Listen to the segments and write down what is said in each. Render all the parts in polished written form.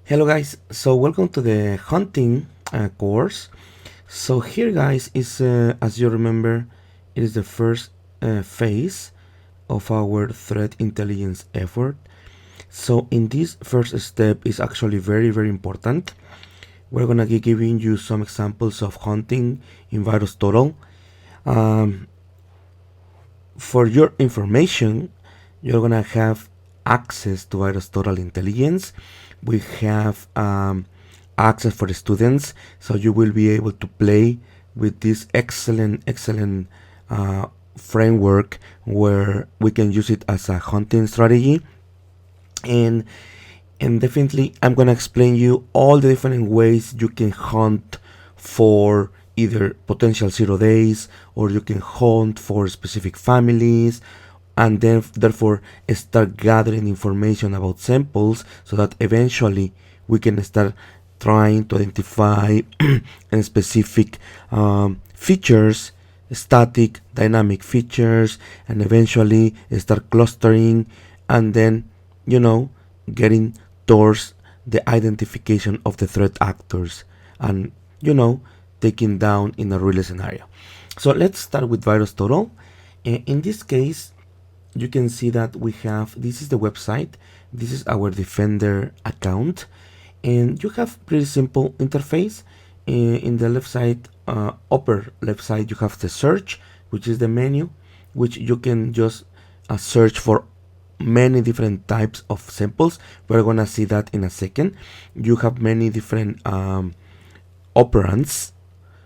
Hello guys, so welcome to the hunting course. So here guys is, as you remember, it is the first phase of our threat intelligence effort. So in this first step is actually very important. We're gonna be giving you some examples of hunting in VirusTotal. For your information, you're gonna have access to VirusTotal Intelligence. We have access for the students, so you will be able to play with this excellent framework where we can use it as a hunting strategy. And definitely I'm gonna explain you all the different ways you can hunt for either potential 0 days, or you can hunt for specific families, and then therefore start gathering information about samples so that eventually we can start trying to identify specific features, static, dynamic features, and eventually start clustering, and then getting towards the identification of the threat actors, and taking down in a real scenario. So let's start with VirusTotal. In this case, you can see that we have, this is the website, this is our Defender account, and you have pretty simple interface. In the left side, upper left side, you have the search, which is the menu, which you can just search for many different types of samples. We're gonna see that in a second. You have many different operands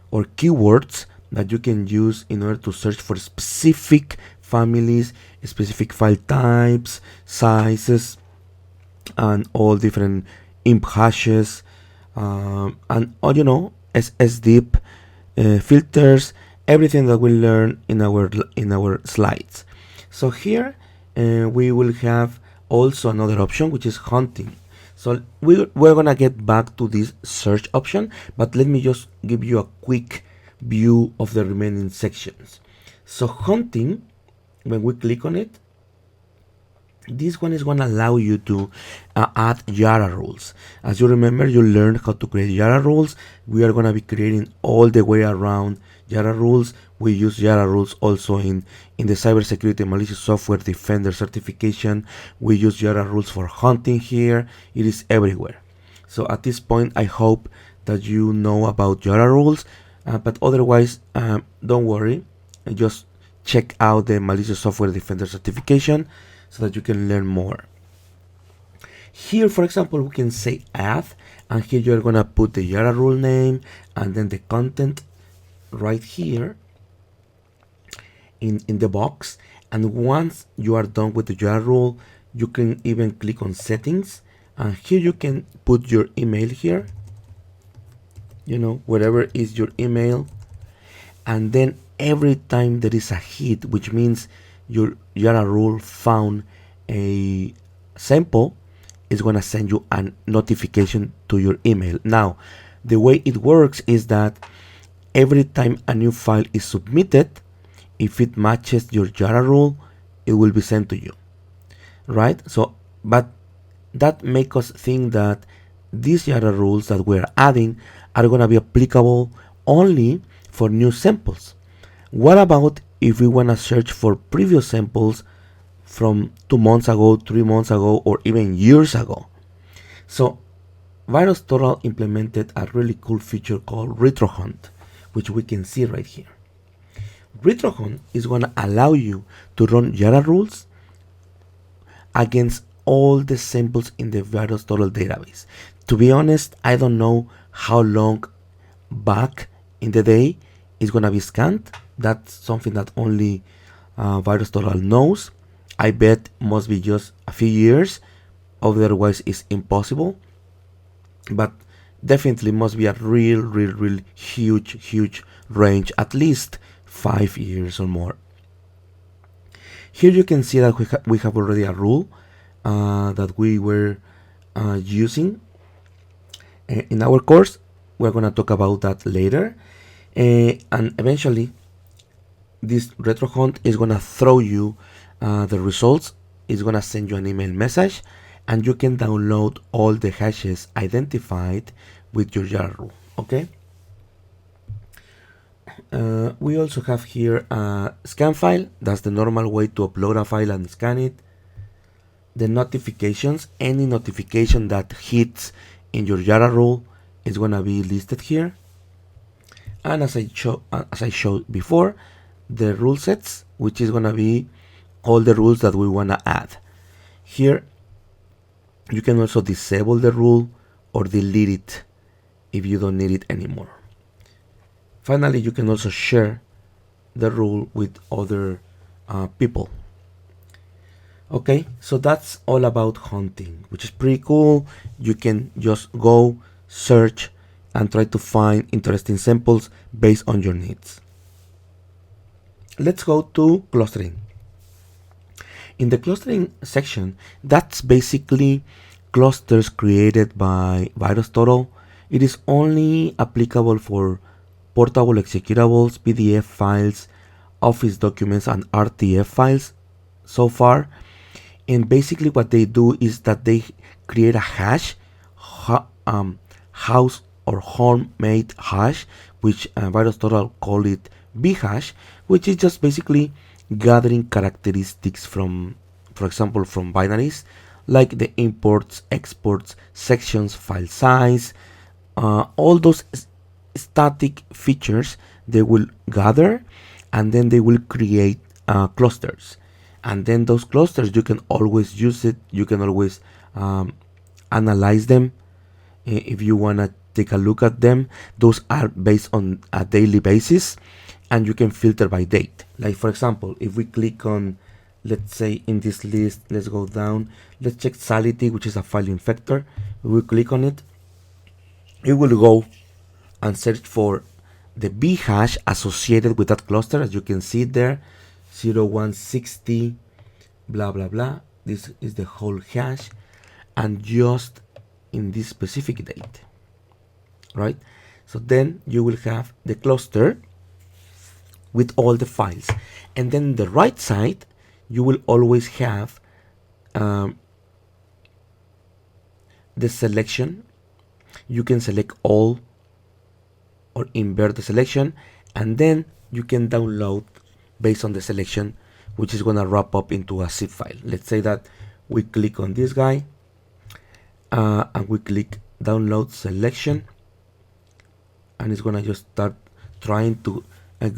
or keywords that you can use in order to search for specific families, specific file types, sizes, and all different imp hashes, and all SSDIP filters, everything that we learn in our slides. So here we will have also another option, which is hunting. So we're gonna get back to this search option, but let me just give you a quick view of the remaining sections. So hunting, when we click on it, this one is going to allow you to add Yara rules. As you remember, you learned how to create Yara rules. We are going to be creating all the way around Yara rules. We use Yara rules also in the cybersecurity malicious software defender certification. We use Yara rules for hunting here. It is everywhere. So at this point, I hope that you know about Yara rules, but otherwise, don't worry. Just check out the malicious software defender certification so that you can learn more. Here, for example, we can say add, and here you're gonna put the Yara rule name and then the content right here in the box. And once you are done with the Yara rule, you can even click on settings, and here you can put your email here, wherever is your email, and then every time there is a hit, which means your Yara rule found a sample, is going to send you a notification to your email. Now, the way it works is that every time a new file is submitted, if it matches your Yara rule, it will be sent to you, right? So, but that makes us think that these Yara rules that we're adding are going to be applicable only for new samples. What about if we want to search for previous samples from 2 months ago, 3 months ago, or even years ago? So VirusTotal implemented a really cool feature called RetroHunt, which we can see right here. RetroHunt is going to allow you to run Yara rules against all the samples in the VirusTotal database. To be honest, I don't know how long back in the day is going to be scanned. That's something that only VirusTotal knows. I bet must be just a few years, otherwise it's impossible. But definitely must be a real huge range, at least 5 years or more. Here you can see that we have already a rule that we were using in our course. We're going to talk about that later, and eventually this RetroHunt is going to throw you the results. It's going to send you an email message, and you can download all the hashes identified with your Jara rule. Okay. We also have here a scan file. That's the normal way to upload a file and scan it. The notifications, any notification that hits in your Jara rule is gonna be listed here. And as I showed before, the rule sets, which is gonna be all the rules that we wanna add. Here, you can also disable the rule or delete it if you don't need it anymore. Finally, you can also share the rule with other people. Okay, so that's all about hunting, which is pretty cool. You can just go search and try to find interesting samples based on your needs. Let's go to clustering. In the clustering section, that's basically clusters created by VirusTotal. It is only applicable for portable executables, PDF files, Office documents, and RTF files so far. And basically what they do is that they create a hash, house or homemade hash, which VirusTotal call it bhash, which is just basically gathering characteristics from, for example, from binaries, like the imports, exports, sections, file size, all those static features they will gather, and then they will create clusters. And then those clusters, you can always use it. You can always analyze them if you want to take a look at them. Those are based on a daily basis, and you can filter by date. Like, for example, if we click on, let's say in this list, let's go down, let's check Sality, which is a file infector. If we click on it, it will go and search for the bhash associated with that cluster. As you can see there, 0160 blah blah blah. This is the whole hash, and just in this specific date, right? So then you will have the cluster with all the files, and then the right side you will always have the selection. You can select all or invert the selection, and then you can download based on the selection, which is going to wrap up into a zip file. Let's say that we click on this guy and we click download selection, and it's going to just start trying to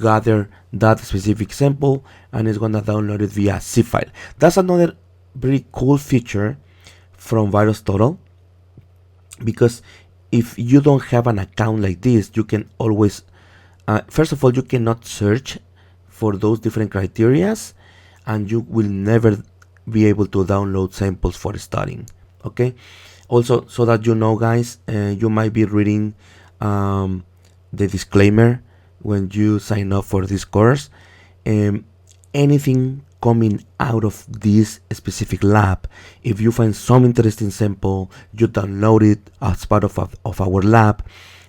gather that specific sample, and it's going to download it via zip file. That's another very cool feature from VirusTotal, because if you don't have an account like this, you can always first of all, you cannot search for those different criterias, and you will never be able to download samples for studying. Okay, also, so that you know, guys, you might be reading the disclaimer when you sign up for this course. Anything coming out of this specific lab, if you find some interesting sample, you download it as part of our lab,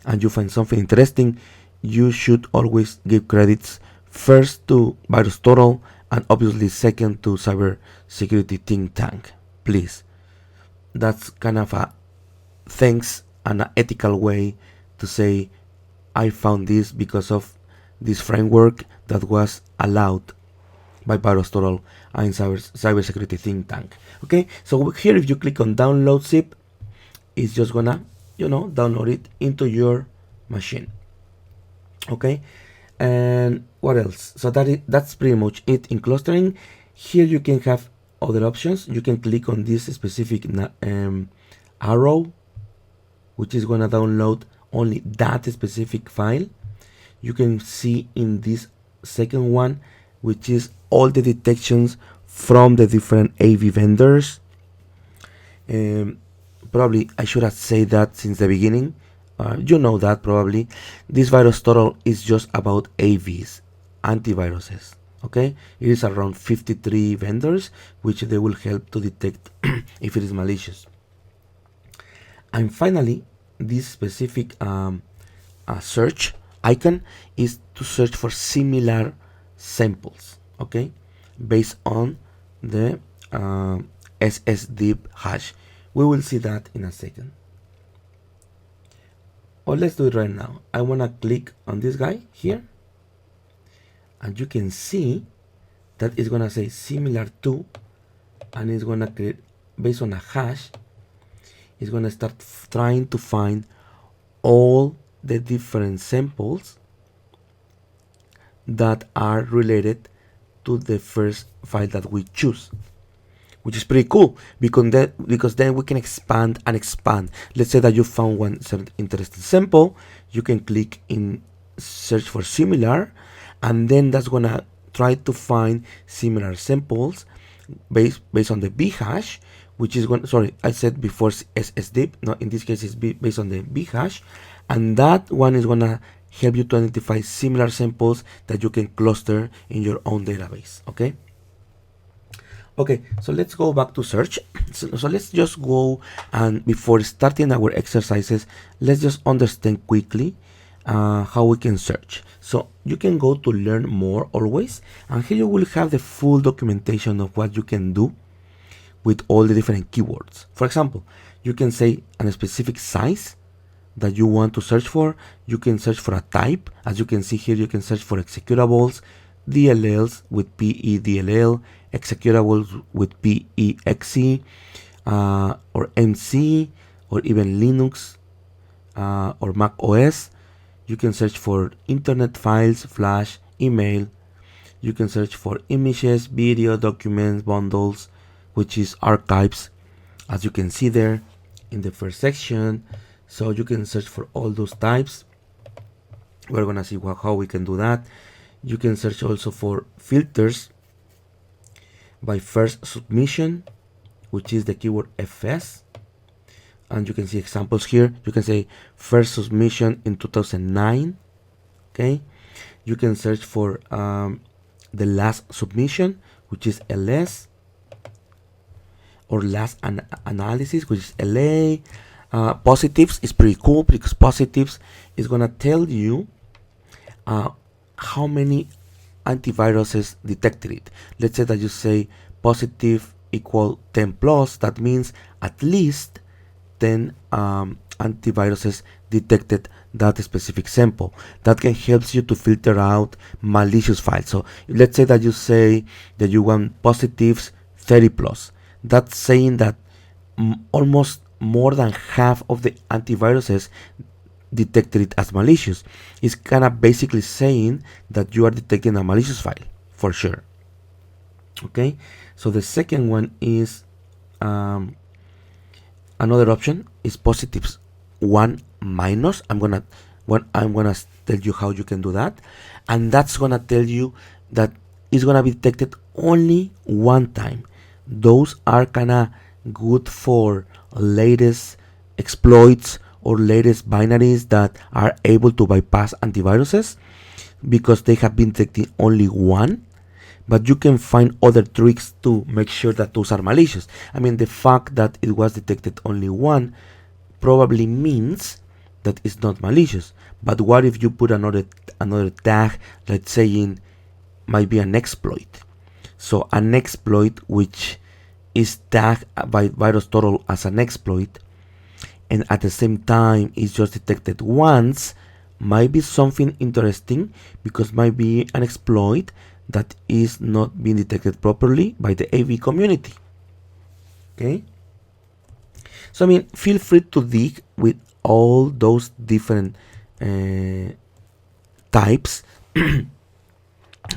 and you find something interesting, you should always give credits first to VirusTotal, and obviously second to cybersecurity think tank. Please, that's kind of a thanks and an ethical way to say, I found this because of this framework that was allowed by VirusTotal and cybersecurity think tank. Okay, so here if you click on download zip, it's just gonna, download it into your machine. Okay, and what else? So that's pretty much it in clustering. Here you can have other options. You can click on this specific arrow, which is gonna download only that specific file. You can see in this second one, which is all the detections from the different AV vendors. Probably I should have said that since the beginning. You know that probably this VirusTotal is just about AVs, antiviruses. Okay, it is around 53 vendors, which they will help to detect if it is malicious. And finally, this specific search icon is to search for similar samples, okay, based on the SSDIP hash, We will see that in a second. Or let's do it right now. I want to click on this guy here, and you can see that it's going to say similar to, and it's going to create, based on a hash, it's going to start trying to find all the different samples that are related to the first file that we choose, which is pretty cool because then we can expand and expand. Let's say that you found one certain interesting sample, you can click in search for similar, and then that's gonna try to find similar samples based on the B hash, which is going, sorry, I said before SSDIP, no, in this case it's based on the B hash, and that one is gonna help you to identify similar samples that you can cluster in your own database. Okay, so let's go back to search. So let's just go, and before starting our exercises, let's just understand quickly how we can search. So you can go to learn more always, and here you will have the full documentation of what you can do with all the different keywords. For example, you can say a specific size that you want to search for. You can search for a type. As you can see here, you can search for executables, DLLs with PEDLL, executables with PEXE, or MC, or even Linux, or Mac OS. You can search for internet files, flash, email. You can search for images, video, documents, bundles, which is archives, as you can see there in the first section. So you can search for all those types. We're gonna see how we can do that. You can search also for filters by first submission, which is the keyword FS, and you can see examples here. You can say first submission in 2009. Okay, you can search for the last submission, which is LS, or last analysis, which is LA. Positives is pretty cool because positives is gonna tell you how many antiviruses detected it. Let's say that you say positive equal 10 plus, that means at least 10 antiviruses detected that specific sample. That can help you to filter out malicious files. So let's say that you say that you want positives 30 plus. That's saying that almost more than half of the antiviruses detected it as malicious. It's kind of basically saying that you are detecting a malicious file for sure. Okay, so the second one is another option is positives 1 minus. I'm gonna tell you how you can do that, and that's gonna tell you that it's gonna be detected only one time. Those are kinda good for latest exploits or latest binaries that are able to bypass antiviruses because they have been detecting only one. But you can find other tricks to make sure that those are malicious. I mean, the fact that it was detected only one probably means that it's not malicious. But what if you put another tag, let's say in might be an exploit? So an exploit which is tagged by VirusTotal as an exploit, and at the same time is just detected once, might be something interesting because might be an exploit that is not being detected properly by the AV community. Okay, so I mean, feel free to dig with all those different types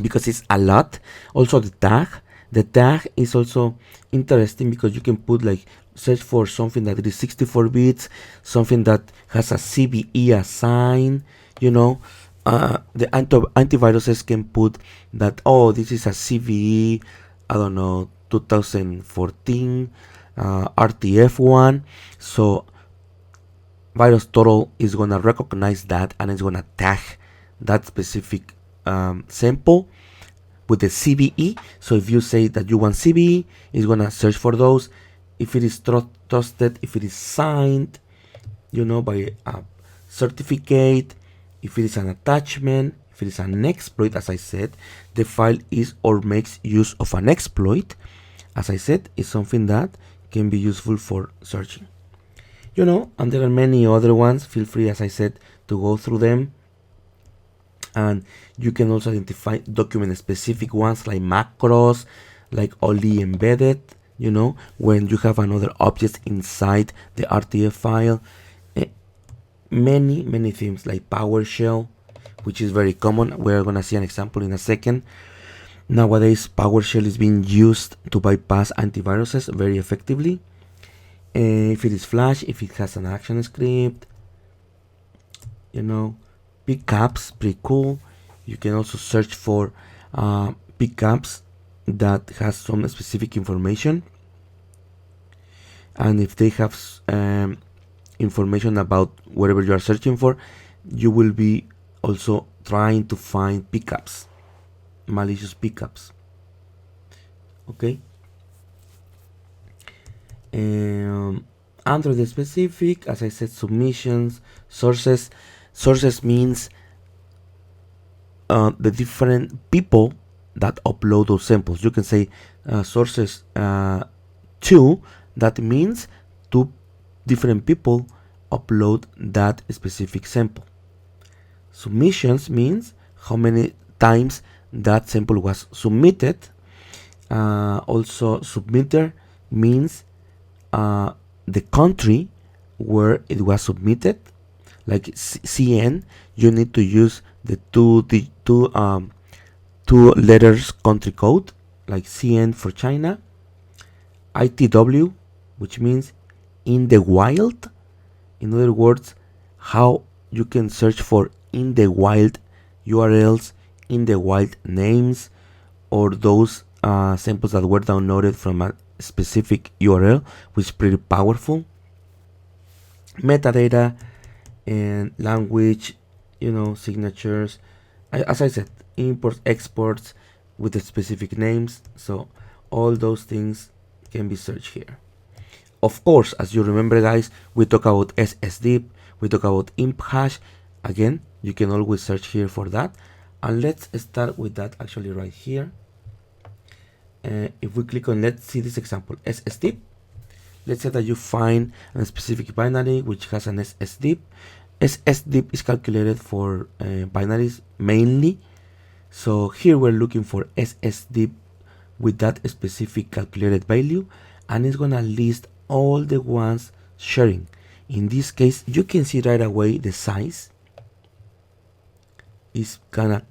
because it's a lot. Also the tag is also interesting because you can put like search for something that is 64 bits, something that has a CVE assigned, you know. The antiviruses can put that, oh, this is a CVE, I don't know, 2014 RTF1. So VirusTotal is gonna recognize that and it's gonna tag that specific sample with the CVE. So if you say that you want CVE, it's gonna search for those. If it is trusted, if it is signed, you know, by a certificate, if it is an attachment, if it is an exploit, as I said, the file is or makes use of an exploit, as I said, is something that can be useful for searching. And there are many other ones. Feel free, as I said, to go through them. And you can also identify document specific ones like macros, like only embedded, when you have another object inside the RTF file. Many things like PowerShell, which is very common. We're gonna see an example in a second. Nowadays, PowerShell is being used to bypass antiviruses very effectively. If it is Flash, if it has an action script, pickups, pretty cool. You can also search for pickups that has some specific information, and if they have information about whatever you are searching for, you will be also trying to find pickups, malicious pickups. Okay. Under the specific, as I said, submissions, sources. Sources means the different people that upload those samples. You can say sources 2. That means 2 different people upload that specific sample. Submissions means how many times that sample was submitted. Also, submitter means the country where it was submitted. Like CN, you need to use the two letters country code, like CN for China. ITW, which means in the wild. In other words, how you can search for in the wild URLs, in the wild names, or those samples that were downloaded from a specific URL, which is pretty powerful. Metadata and language, signatures. As I said, imports, exports with the specific names. So all those things can be searched here. Of course, as you remember, guys, we talk about SSDIP, we talk about imp hash. Again, you can always search here for that. And let's start with that actually right here. If we click on, let's see this example, SSDIP. Let's say that you find a specific binary which has an SSDIP. SSDIP is calculated for binaries mainly. So here we're looking for SSDIP with that specific calculated value, and it's gonna list all the ones sharing. In this case, you can see right away the size is kinda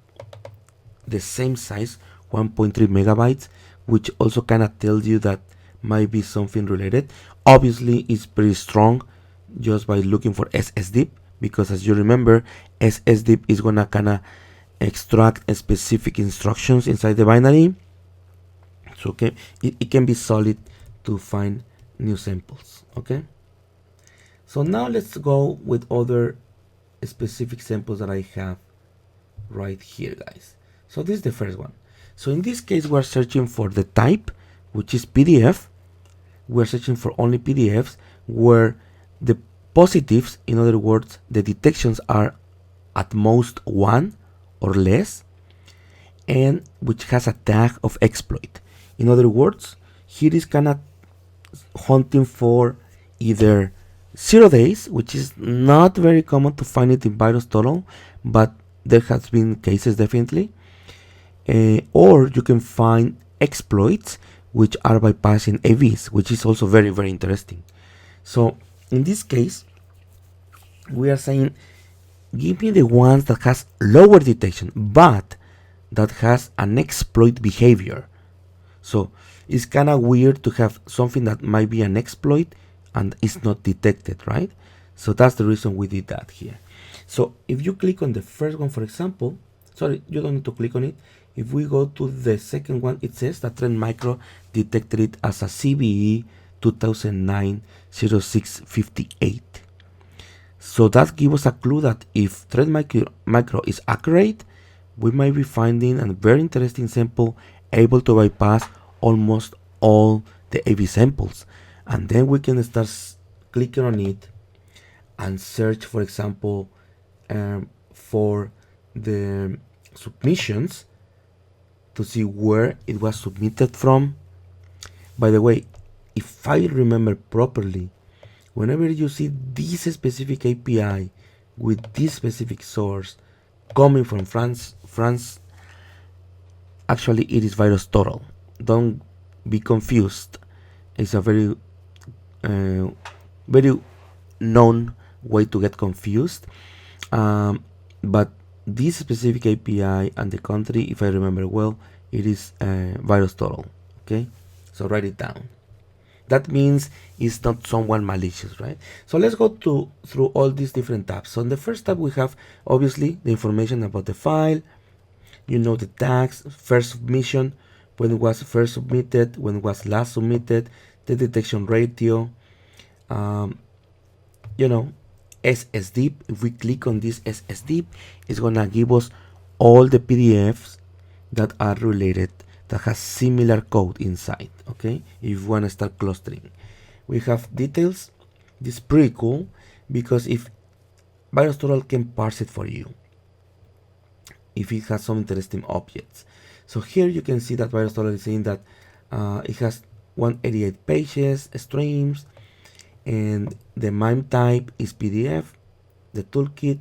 the same size, 1.3 megabytes, which also kinda tells you that might be something related. Obviously, it's pretty strong just by looking for SSDIP, because as you remember, SSDIP is gonna kinda extract specific instructions inside the binary. So okay, it can be solid to find new samples. Okay, so now let's go with other specific samples that I have right here, guys. So this is the first one. So in this case, we're searching for the type, which is PDF. We're searching for only PDFs where the positives, in other words, the detections are at most 1 or less, and which has a tag of exploit. In other words, here is kind of hunting for either 0 days, which is not very common to find it in VirusTotal, but there has been cases definitely. Or you can find exploits which are bypassing AVs, which is also very, very interesting. So in this case, we are saying, give me the ones that has lower detection, but that has an exploit behavior. So it's kind of weird to have something that might be an exploit and is not detected, right? So that's the reason we did that here. So if you click on the first one, for example, sorry, you don't need to click on it. If we go to the second one, it says that Trend Micro detected it as a CVE 2009-0658. So that gives us a clue that if Trend Micro is accurate, we might be finding a very interesting sample able to bypass almost all the AV samples. And then we can start clicking on it and search, for example, for the submissions to see where it was submitted from. By the way, if I remember properly, whenever you see this specific API with this specific source coming from France, actually it is VirusTotal. Don't be confused. It's a uh, very known way to get confused. But this specific API and the country, if I remember well, it is VirusTotal. Okay, so write it down. That means it's not someone malicious, right? So let's go through all these different tabs. So in the first tab we have obviously the information about the file, you know, the tags, first submission, when it was first submitted, when it was last submitted, the detection ratio, you know, SSDIP. If we click on this SSDIP, it's gonna give us all the PDFs that are related, that has similar code inside. Okay, if you want to start clustering, we have details. This is pretty cool because if VirusTotal can parse it for you, if it has some interesting objects. So here you can see that VirusTotal is saying that it has 188 pages, streams, and the MIME type is PDF. The toolkit,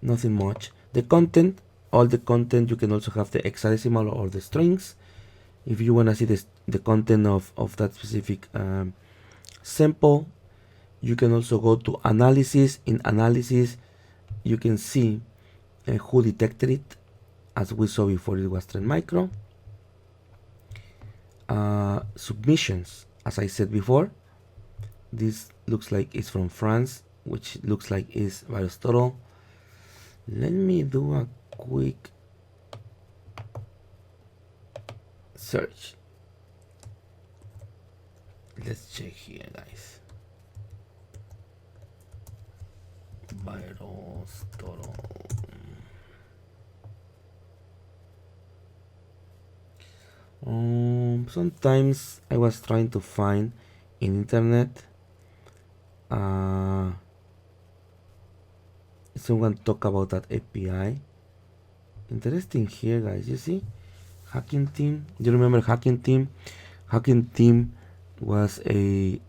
nothing much. The content, all the content, you can also have the hexadecimal or the strings. If you want to see the content of that specific sample, you can also go to analysis. In analysis, you can see who detected it. As we saw before, it was Trend Micro. Submissions, as I said before, this looks like it's from France, which looks like is VirusTotal. Let me do a quick search. Let's check here, guys. VirusTotal. Sometimes I was trying to find in internet someone talk about that API. Interesting here, guys. You see, Hacking Team. Do you remember Hacking Team? Hacking Team was a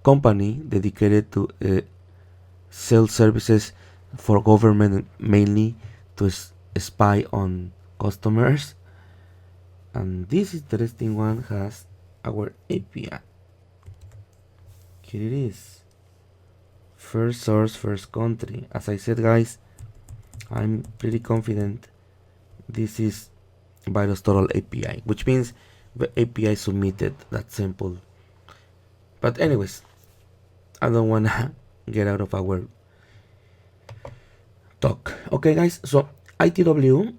company dedicated to sell services for government, mainly to spy on customers. And this interesting one has our API. Here it is. First source, first country. As I said, guys, I'm pretty confident this is VirusTotal API, which means the API submitted that sample. But anyways, I don't wanna get out of our talk. Okay, guys, so ITW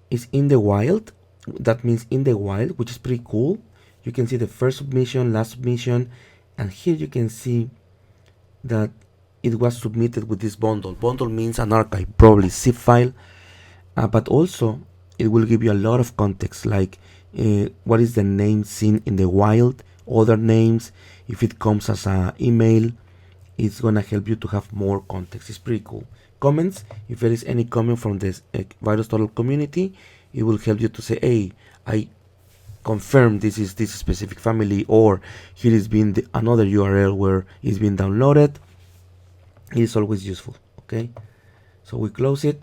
is in the wild. That means in the wild, which is pretty cool. You can see the first submission, last submission, and here you can see that it was submitted with this bundle. Bundle means an archive, probably zip file, but also it will give you a lot of context, like what is the name seen in the wild, other names. If it comes as an email, it's gonna help you to have more context. It's pretty cool. Comments, if there is any comment from this VirusTotal community, it will help you to say, hey, I confirm this is this specific family, or here is being another URL where it's been downloaded. It is always useful. Okay, so we close it,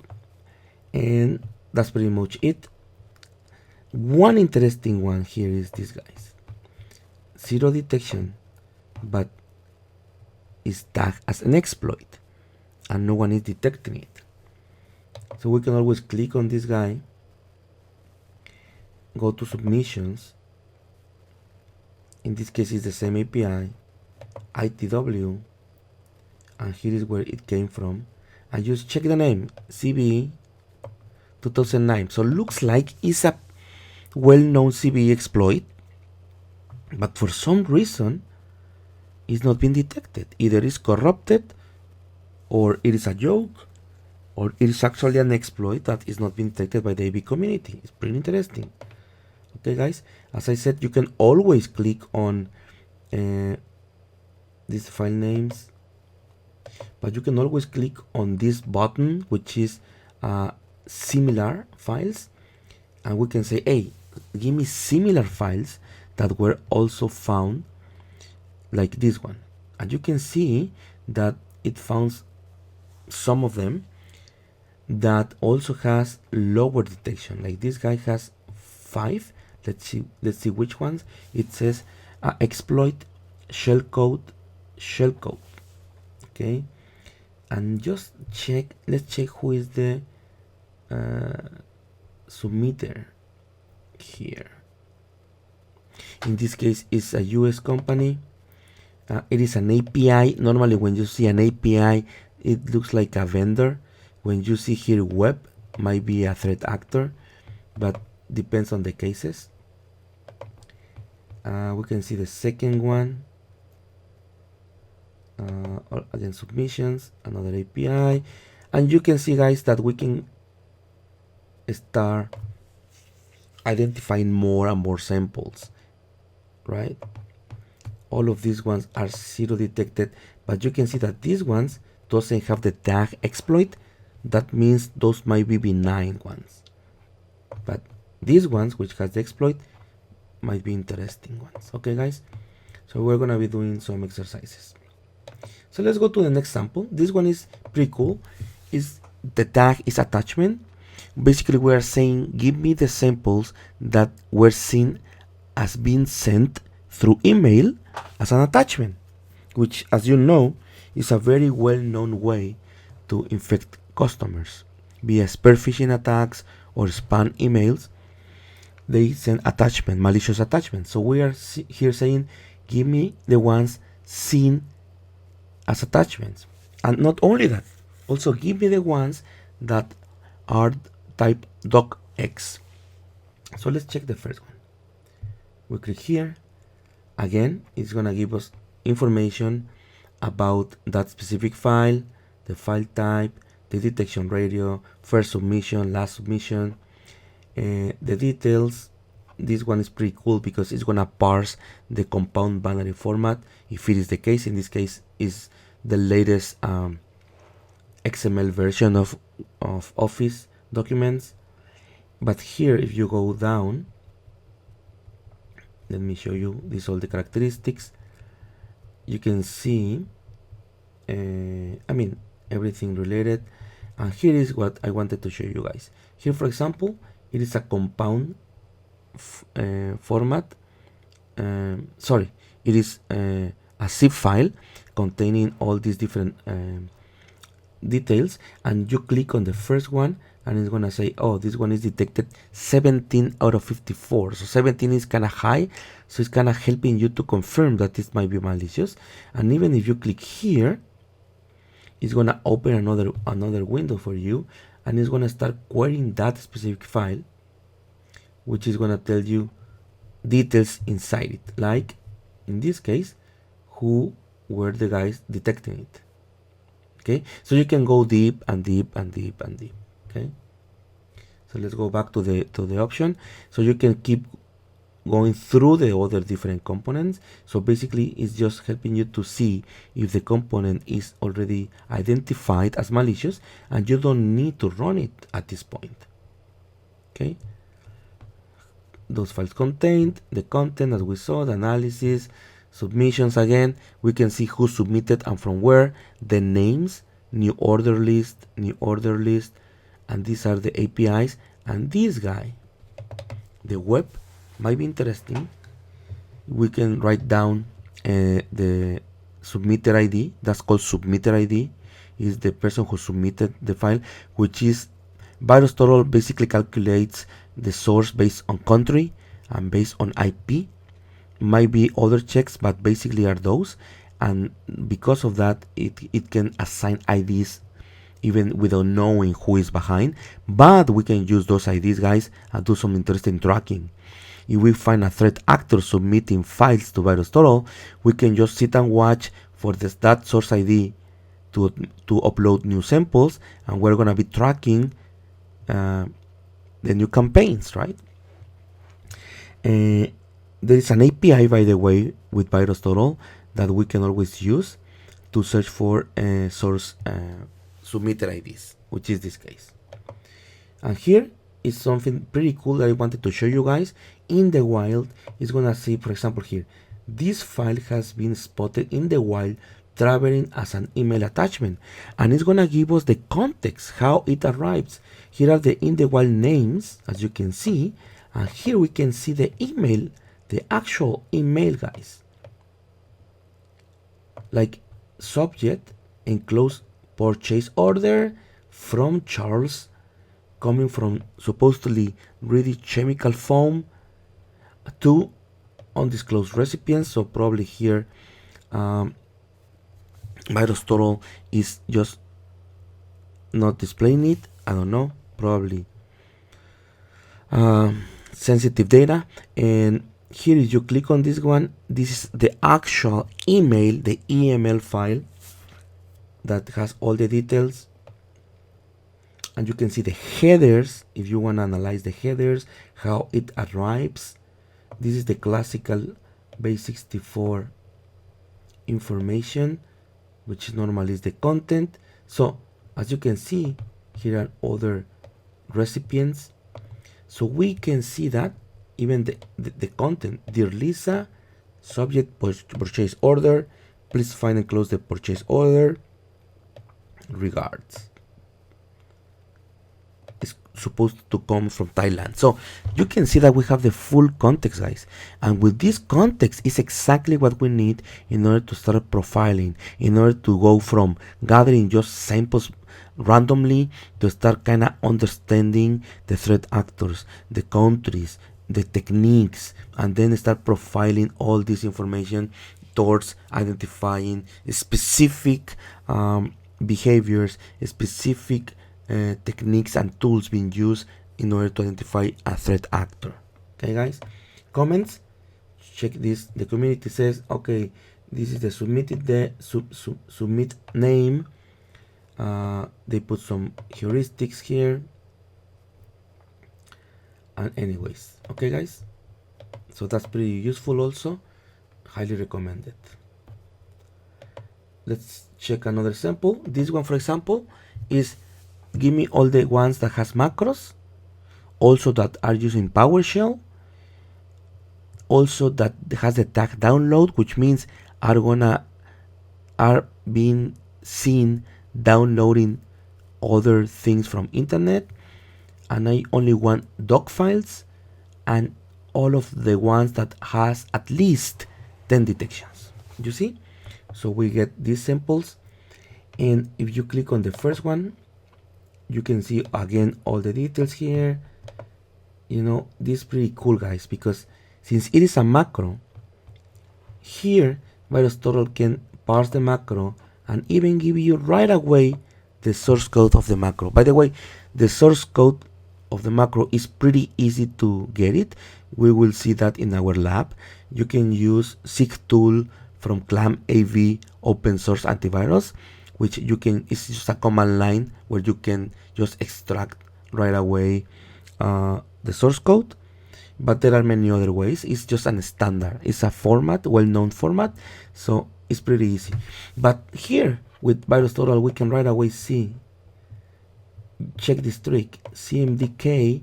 and that's pretty much it. One interesting one here is this, guys. Zero detection, but is tagged as an exploit, and no one is detecting it. So we can always click on this guy, go to submissions. In this case, it's the same API, ITW, and here is where it came from. And just check the name, CVE 2009. So looks like it's a well-known CVE exploit, but for some reason it's not been detected. Either it's corrupted, or it is a joke, or it is actually an exploit that is not being detected by the AV community. It's pretty interesting. Okay, guys, as I said, you can always click on these file names, but you can always click on this button, which is similar files, and we can say, hey, give me similar files that were also found, like this one. And you can see that it found some of them that also has lower detection. Like this guy has 5. Let's see which ones. It says exploit shellcode. Okay, and just check. Let's check who is the submitter here. In this case, it's a US company. It is an API. Normally, when you see an API, it looks like a vendor. When you see here web, might be a threat actor, but depends on the cases. We can see the second one. Again, submissions, another API, and you can see, guys, that we can start identifying more and more samples, right? All of these ones are zero detected, but you can see that these ones doesn't have the tag exploit. That means those might be benign ones, but these ones which has the exploit might be interesting ones. Okay, guys, so we're gonna be doing some exercises. So let's go to the next sample. This one is pretty cool. Is the tag is attachment. Basically, we are saying give me the samples that were seen as being sent through email as an attachment, which, as you know, is a very well-known way to infect customers via spear phishing attacks or spam emails. They send attachment, malicious attachments. So we are here saying give me the ones seen as attachments, and not only that, also give me the ones that are type docx. So let's check the first one. We click here. Again, it's gonna give us information about that specific file, the file type, the detection radio, first submission, last submission, the details. This one is pretty cool because it's gonna parse the compound binary format if it is the case. In this case, is the latest XML version of Office documents. But here, if you go down, let me show you these all the characteristics. You can see, I mean, everything related. And here is what I wanted to show you guys. Here, for example, it is a compound format. Sorry, it is a zip file containing all these different details, and you click on the first one and it's gonna say, oh, this one is detected 17 out of 54. So 17 is kind of high, so it's kind of helping you to confirm that this might be malicious. And even if you click here, it's gonna open another window for you, and it's gonna start querying that specific file, which is gonna tell you details inside it, like in this case, who were the guys detecting it. Okay, so you can go deep and deep and deep and deep. Okay, so let's go back to the option. So you can keep going through the other different components. So basically, it's just helping you to see if the component is already identified as malicious, and you don't need to run it at this point. Okay, those files contained the content, as we saw, the analysis, submissions. Again, we can see who submitted and from where, the names, new order list, and these are the APIs. And this guy, the web, might be interesting. We can write down the submitter ID. That's called submitter ID. Is the person who submitted the file, which is VirusTotal basically calculates the source based on country and based on IP. Might be other checks, but basically are those. And because of that, it can assign IDs even without knowing who is behind. But we can use those IDs, guys, and do some interesting tracking. If we find a threat actor submitting files to VirusTotal, we can just sit and watch for that source ID to upload new samples, and we're gonna be tracking the new campaigns, right? There is an API, by the way, with VirusTotal that we can always use to search for source submitter IDs, which is this case. And here is something pretty cool that I wanted to show you guys. In the wild, it's gonna see, for example, here, this file has been spotted in the wild traveling as an email attachment, and it's gonna give us the context, how it arrives. Here are the in the wild names, as you can see, and here we can see the email, the actual email, guys, like subject enclosed purchase order from Charles, coming from supposedly ready chemical foam to undisclosed recipients. So probably here VirusTotal is just not displaying it. I don't know, probably sensitive data. And here, if you click on this one, this is the actual email, the EML file that has all the details. And you can see the headers if you want to analyze the headers, how it arrives. This is the classical base64 information, which normally is the content. So as you can see, here are other recipients. So we can see that even the content, dear Lisa, subject purchase order, please find and close the purchase order, regards. It's supposed to come from Thailand. So you can see that we have the full context, guys, and with this context is exactly what we need in order to start profiling, in order to go from gathering just samples randomly to start kind of understanding the threat actors, the countries, the techniques, and then start profiling all this information towards identifying specific behaviors, specific techniques and tools being used in order to identify a threat actor. Okay, guys, comments, check this. The community says, okay, this is the submitted submit name. They put some heuristics here, and anyways, okay, guys, so that's pretty useful, also highly recommended. Let's check another sample. This one, for example, is give me all the ones that has macros, also that are using PowerShell, also that has the tag download, which means are being seen downloading other things from internet. And I only want doc files and all of the ones that has at least 10 detections. You see? So we get these samples, and if you click on the first one, you can see again all the details here. You know, this is pretty cool, guys, because since it is a macro, here VirusTotal can parse the macro and even give you right away the source code of the macro. By the way, the source code of the macro is pretty easy to get it. We will see that in our lab. You can use SIG tool from ClamAV open source antivirus, which you can, it's just a command line where you can just extract right away the source code. But there are many other ways. It's just a standard, it's a format, well-known format, so it's pretty easy. But here with VirusTotal, we can right away see, check this trick, CMDK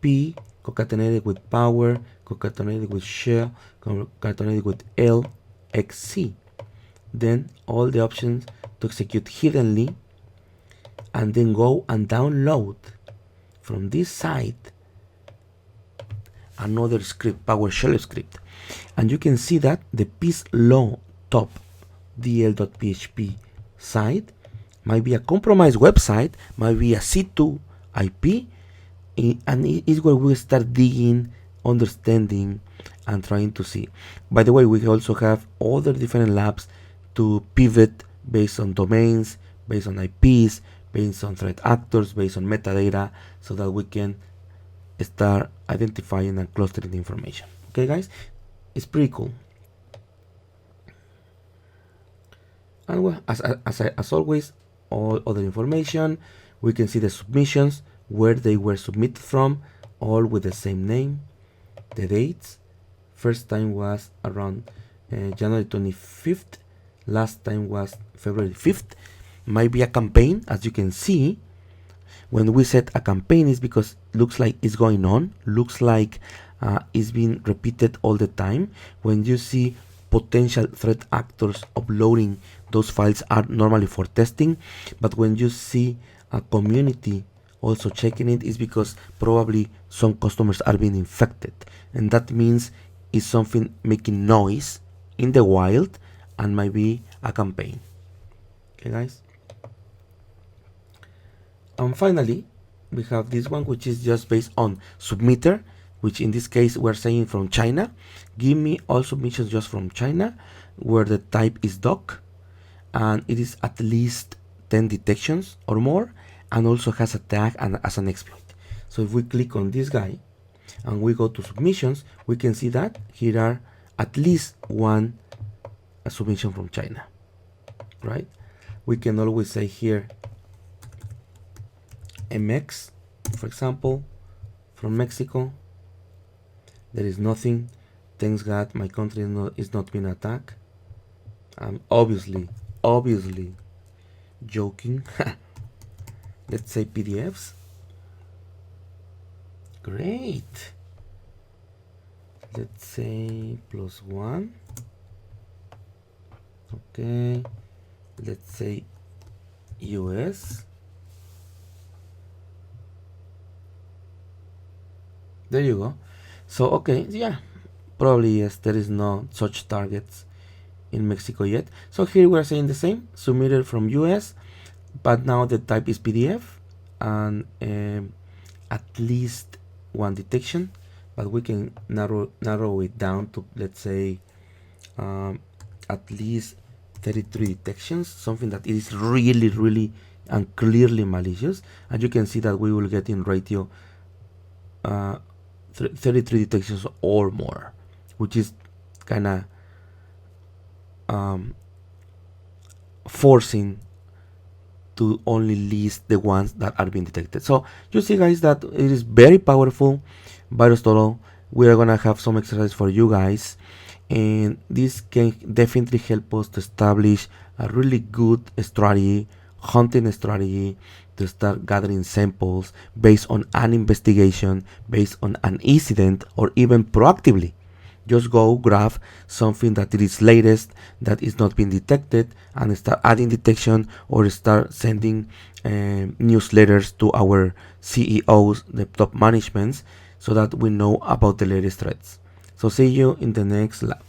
P concatenated with power, concatenated with shell, concatenated with LXC. Then all the options to execute hiddenly, and then go and download from this site another script, PowerShell script. And you can see that the peace law top dl.php site might be a compromised website, might be a C2 IP, and it is where we start digging, understanding, and trying to see. By the way, we also have other different labs to pivot based on domains, based on IPs, based on threat actors, based on metadata, so that we can start identifying and clustering the information. Okay, guys, it's pretty cool. And well, as always, all other information, we can see the submissions, where they were submitted from, all with the same name, the dates. First time was around January 25th, last time was February 5th. Might be a campaign, as you can see, When we set a campaign, it's because it looks like it's going on, looks like it's being repeated all the time. When you see potential threat actors uploading, those files are normally for testing, but when you see a community also checking it, is because probably some customers are being infected, and that means it's something making noise in the wild and might be a campaign. Okay, guys. And finally, we have this one, which is just based on submitter, which in this case we're saying from China. Give me all submissions just from China, where the type is doc, and it is at least 10 detections or more, and also has a tag and as an exploit. So if we click on this guy and we go to submissions, we can see that here are at least one submission from China, right? We can always say here MX, for example, from Mexico. There is nothing. Thanks God my country is not being attacked. I'm obviously joking. Let's say PDFs. Great. Let's say +1. Okay. Let's say US. There you go. So okay, yeah, probably yes, there is no such targets in Mexico yet. So here we're saying the same, submitted from US, but now the type is PDF, and at least one detection, but we can narrow it down to, let's say, at least 33 detections, something that is really and clearly malicious. And you can see that we will get in ratio 33 detections or more, which is kind of forcing to only list the ones that are being detected. So you see, guys, that it is very powerful. VirusTotal, we are gonna have some exercise for you guys, and this can definitely help us to establish a really good strategy, hunting strategy, to start gathering samples based on an investigation, based on an incident, or even proactively. Just go grab something that is latest, that is not being detected, and start adding detection, or start sending newsletters to our CEOs, the top managements, so that we know about the latest threats. So see you in the next lab.